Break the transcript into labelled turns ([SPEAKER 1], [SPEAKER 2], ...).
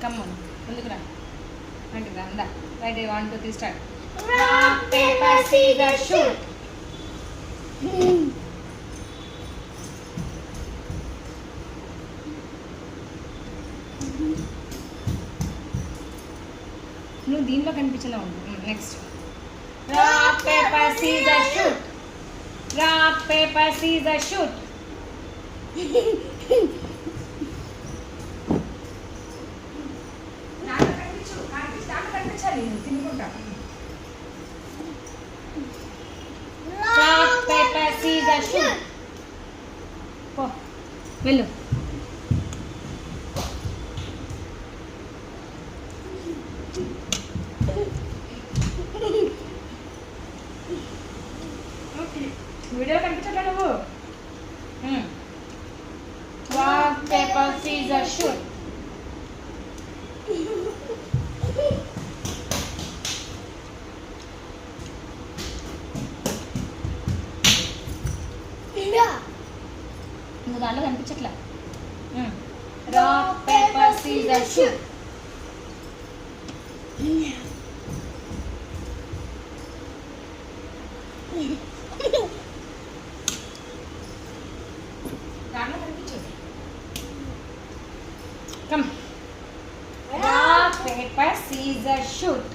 [SPEAKER 1] come ముందుకు రా అంటే అందా right 1 2 3 start rock paper scissor shoot నువ్వు దీంట్లో కనిపించేలా ఉంది next rock paper scissor shoot rock paper scissor shoot కనిపించాలి తినుకుంటా రాక్ పేపర్ సీజర్ షూట్ పో వెళ్ళు వీడియో కనిపించట్లా నువ్వు రాక్ పేపర్ సీజర్ షూట్ నువ్వు దాంట్లో కనిపించట్లా రాక్ పేపర్ సీజర్ షూట్ దాంట్లో కనిపించదు come rock paper scissor shoot